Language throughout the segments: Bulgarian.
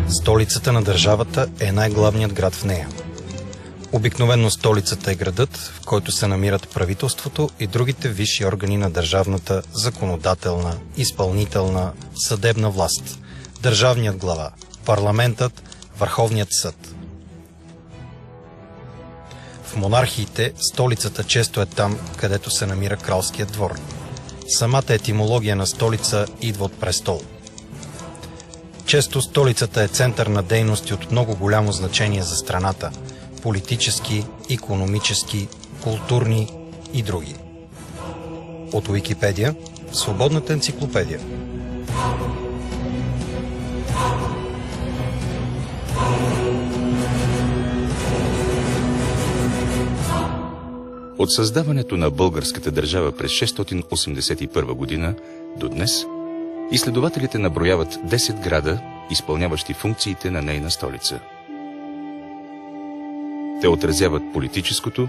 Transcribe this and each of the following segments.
Столицата на държавата е най-главният град в нея. Обикновено столицата е градът, в който се намират правителството и другите висши органи на държавната, законодателна, изпълнителна, съдебна власт, държавният глава, парламентът, Върховният съд. В монархиите столицата често е там, където се намира кралският двор. Самата етимология на столица идва от престол. Често столицата е център на дейности от много голямо значение за страната – политически, икономически, културни и други. От Уикипедия, свободната енциклопедия. От създаването на българската държава през 681 година до днес, изследователите наброяват 10 града, изпълняващи функциите на нейна столица. Те отразяват политическото,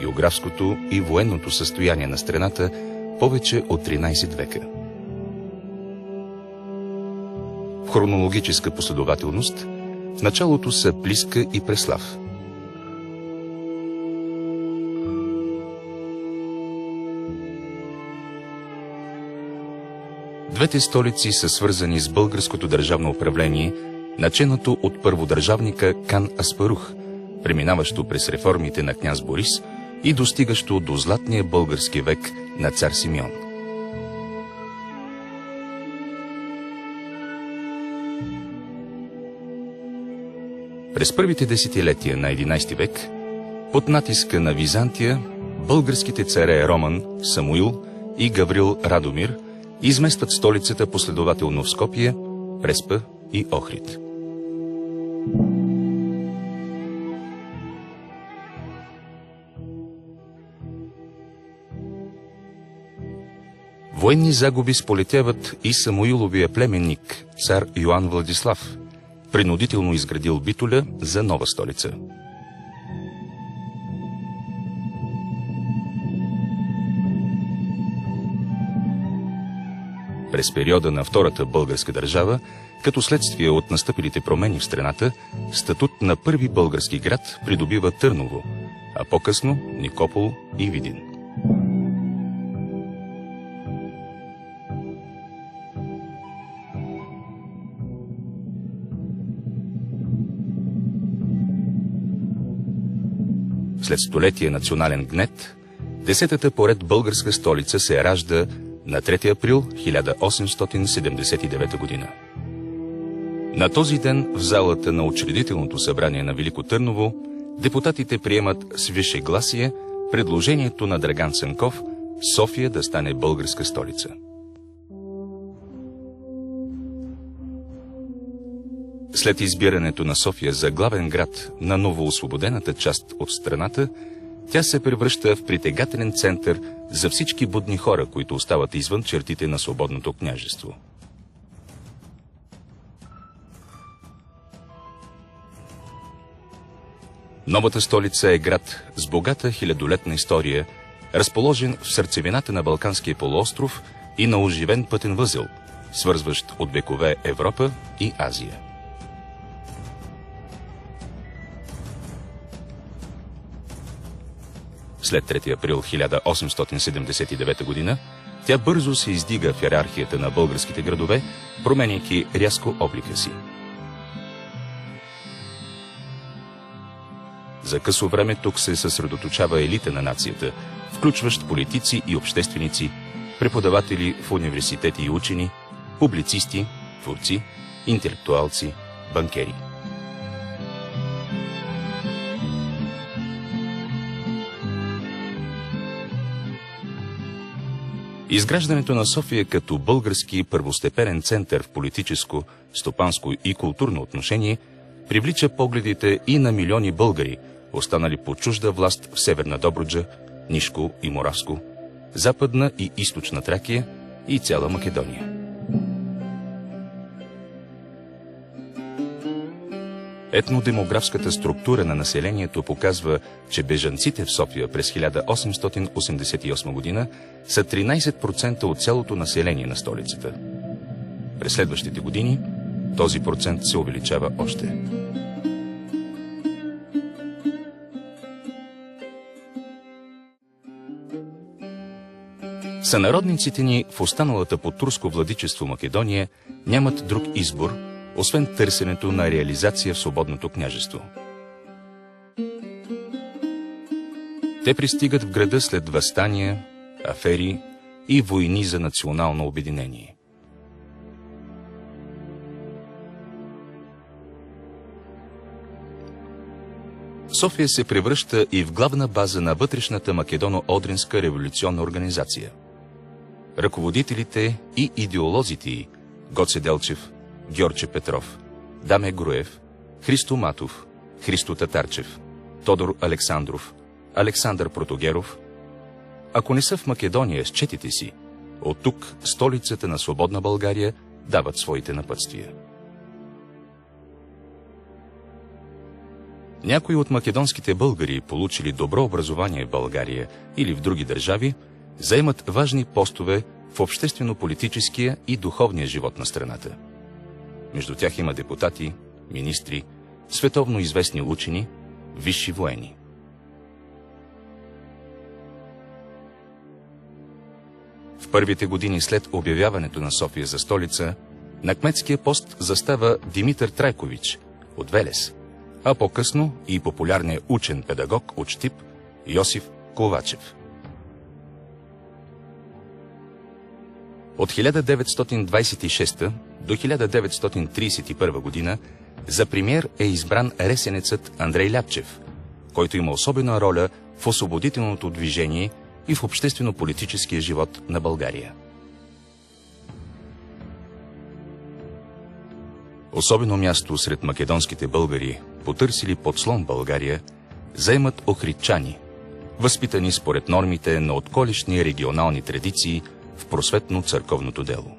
географското и военното състояние на страната повече от 13 века. В хронологическа последователност в началото са Плиска и Преслав. Двете столици са свързани с българското държавно управление, наченато от първодържавника Хан Аспарух, преминаващо през реформите на княз Борис и достигащо до златния български век на цар Симеон. През първите десетилетия на 11 век, под натиска на Византия, българските царе Роман, Самуил и Гаврил Радомир изместват столицата последователно в Скопие, Преспа и Охрид. Военни загуби сполетяват и Самуиловия племенник, цар Йоан Владислав, принудително изградил Битоля за нова столица. През периода на Втората българска държава, като следствие от настъпилите промени в страната, статут на първи български град придобива Търново, а по-късно Никопол и Видин. След столетие национален гнет, 10-та поред българска столица се ражда на 3 април 1879 година. На този ден в залата на учредителното събрание на Велико Търново депутатите приемат с висшегласие предложението на Драган Цанков София да стане българска столица. След избирането на София за главен град на новоосвободената част от страната, тя се превръща в притегателен център за всички будни хора, които остават извън чертите на свободното княжество. Новата столица е град с богата хилядолетна история, разположен в сърцевината на Балканския полуостров и на оживен пътен възел, свързващ от векове Европа и Азия. След 3 април 1879 година тя бързо се издига в йерархията на българските градове, променяйки рязко облика си. За късо време тук се съсредоточава елита на нацията, включващ политици и общественици, преподаватели в университети и учени, публицисти, творци, интелектуалци, банкери. Изграждането на София като български първостепенен център в политическо, стопанско и културно отношение привлича погледите и на милиони българи, останали под чужда власт в Северна Добруджа, Нишко и Моравско, Западна и Източна Тракия и цяла Македония. Етнодемографската структура на населението показва, че бежанците в София през 1888 година са 13% от цялото население на столицата. През следващите години този процент се увеличава още. Сънародниците ни в останалата под турско владичество Македония нямат друг избор, освен търсенето на реализация в свободното княжество. Те пристигат в града след въстания, афери и войни за национално обединение. София се превръща и в главна база на вътрешната македоно-одринска революционна организация. Ръководителите и идеолозите й Гоце Делчев, Георче Петров, Даме Груев, Христо Матов, Христо Татарчев, Тодор Александров, Александър Протогеров, ако не са в Македония с четите си, от тук, столицата на свободна България, дават своите напътствия. Някои от македонските българи, получили добро образование в България или в други държави, заемат важни постове в обществено-политическия и духовния живот на страната. Между тях има депутати, министри, световно известни учени, висши воени. В първите години след обявяването на София за столица, на кметския пост застава Димитър Трайкович от Велес, а по-късно и популярният учен педагог от Щип Йосиф Ковачев. От 1926 до 1931 година за премиер е избран ресенецът Андрей Ляпчев, който има особена роля в освободителното движение и в обществено-политическия живот на България. Особено място сред македонските българи, потърсили подслон в България, заемат охридчани, възпитани според нормите на отколешни регионални традиции в просветно-църковното дело.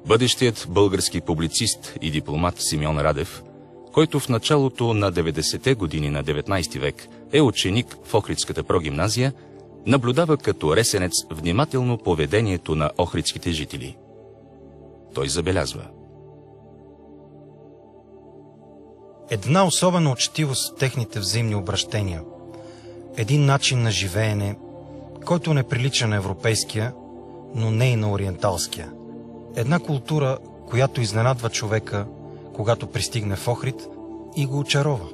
Бъдещият български публицист и дипломат Симеон Радев, който в началото на 90-те години на 19 век е ученик в Охридската прогимназия, наблюдава като ресенец внимателно поведението на охридските жители. Той забелязва: една особена учтивост в техните взаимни обращения, един начин на живеене, който не прилича на европейския, но не и на ориенталския. Една култура, която изненадва човека, когато пристигне в Охрид и го очарова.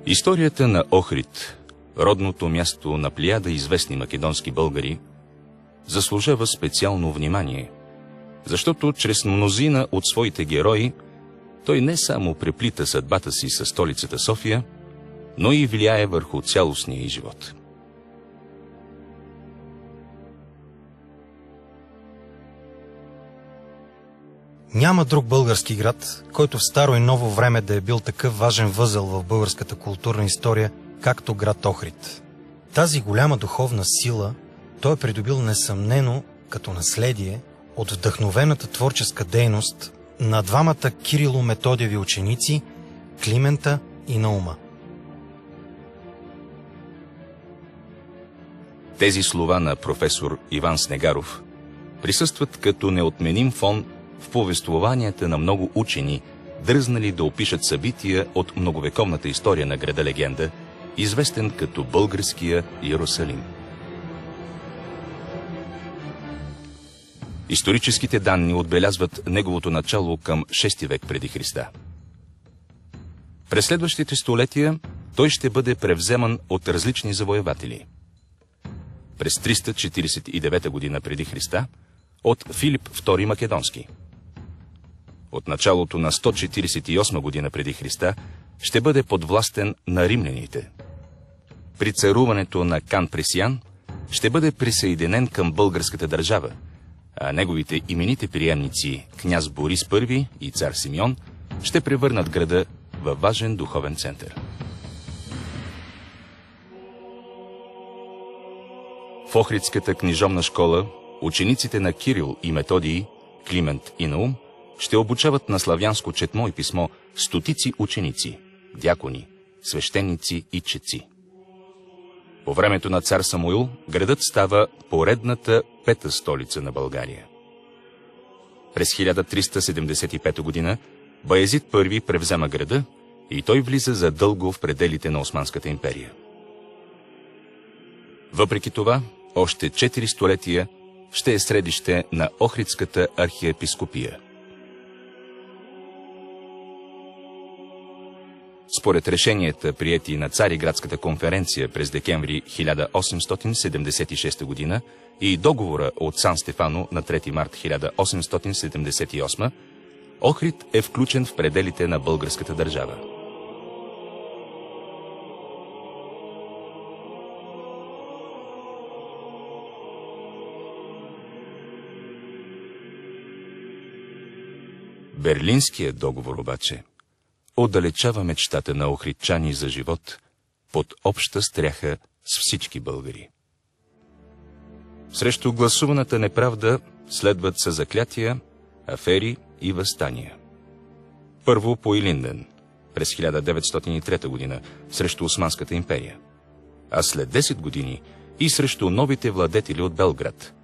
Историята на Охрид, родното място на плеяда известни македонски българи, заслужава специално внимание, защото чрез мнозина от своите герои той не само преплита съдбата си със столицата София, но и влияе върху цялостния й живот. Няма друг български град, който в старо и ново време да е бил такъв важен възел в българската културна история, както град Охрид. Тази голяма духовна сила той е придобил несъмнено като наследие от вдъхновената творческа дейност на двамата Кирило-Методиеви ученици Климента и Наума. Тези слова на професор Иван Снегаров присъстват като неотменим фон в повествованията на много учени, дръзнали да опишат събития от многовековната история на града-легенда, известен като българския Иерусалим. Историческите данни отбелязват неговото начало към 6 век преди Христа. През следващите столетия той ще бъде превземан от различни завоеватели. През 349 година преди Христа от Филип II Македонски. От началото на 148 година преди Христа ще бъде подвластен на римляните. При царуването на Кан Пресиян ще бъде присъединен към българската държава, а неговите именити приемници, княз Борис I и цар Симеон, ще превърнат града във важен духовен център. В Охридската книжовна школа учениците на Кирил и Методий, Климент и Наум ще обучават на славянско четмо и писмо стотици ученици, дякони, свещеници и четци. По времето на цар Самуил градът става поредната пета столица на България. През 1375 година Баязид I превзема града и той влиза задълго в пределите на Османската империя. Въпреки това, още 4 столетия ще е средище на Охридската архиепископия. Според решенията, приети на Цариградската конференция през декември 1876 година и договора от Сан Стефано на 3 март 1878, Охрид е включен в пределите на българската държава. Берлинският договор обаче отдалечава мечтата на охридчани за живот под обща стряха с всички българи. Срещу гласуваната неправда следват съзаклятия, афери и въстания. Първо по Илинден през 1903 година срещу Османската империя, а след 10 години и срещу новите владетели от Белград,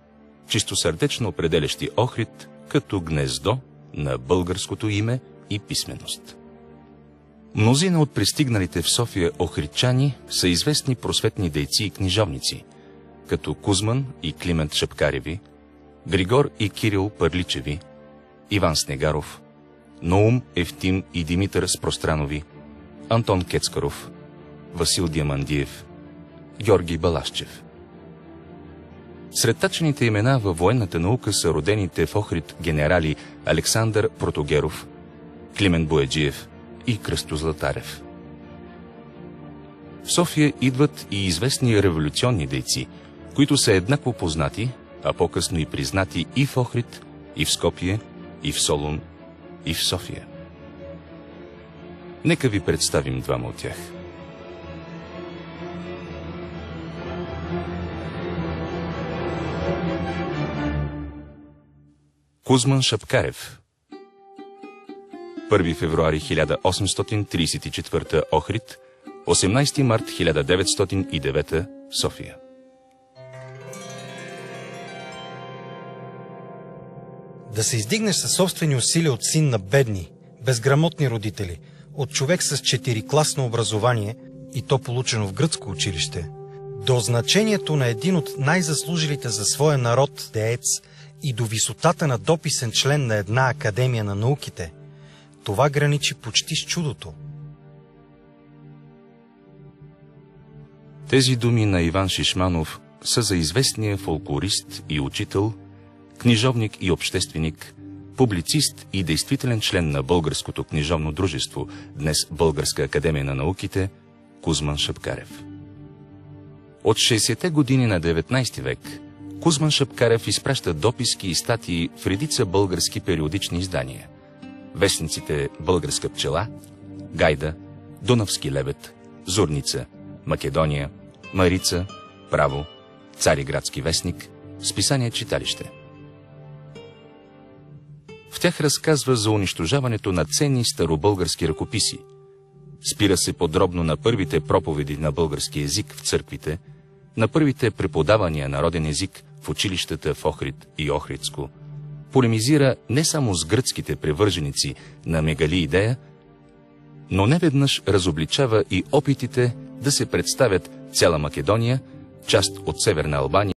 чистосърдечно определящи Охрид като гнездо на българското име и писменост. Мнозина от пристигналите в София охридчани са известни просветни дейци и книжовници, като Кузман и Климент Шапкареви, Григор и Кирил Пърличеви, Иван Снегаров, Наум, Евтим и Димитър Спространови, Антон Кецкаров, Васил Диамандиев, Георги Балашчев. Сред тачените имена във военната наука са родените в Охрид генерали Александър Протогеров, Климент Бояджиев и Кръсто Златарев. В София идват и известни революционни дейци, които са еднакво познати, а по-късно и признати и в Охрид, и в Скопие, и в Солун, и в София. Нека ви представим двама от тях. Кузман Шапкарев. 1 февруари 1834 Охрид, 18 март 1909 София. Да се издигнеш със собствени усилия от син на бедни, безграмотни родители, от човек с 4-класно образование, и то получено в гръцко училище, до значението на един от най-заслужилите за своя народ деец и до висотата на дописен член на една академия на науките, това граничи почти с чудото. Тези думи на Иван Шишманов са за известния фолклорист и учител, книжовник и общественик, публицист и действителен член на Българското книжовно дружество, днес Българска академия на науките, Кузман Шапкарев. От 60-те години на 19 век Кузман Шапкарев изпраща дописки и статии в редица български периодични издания. Вестниците Българска пчела, Гайда, Дунавски лебед, Зорница, Македония, Марица, Право, Цариградски вестник, списание Читалище. В тях разказва за унищожаването на ценни старобългарски ръкописи. Спира се подробно на първите проповеди на български език в църквите, на първите преподавания на роден език в училищата в Охрид и Охридско. Полемизира не само с гръцките привърженици на Мегали идея, но неведнъж разобличава и опитите да се представят цяла Македония, част от Северна Албания,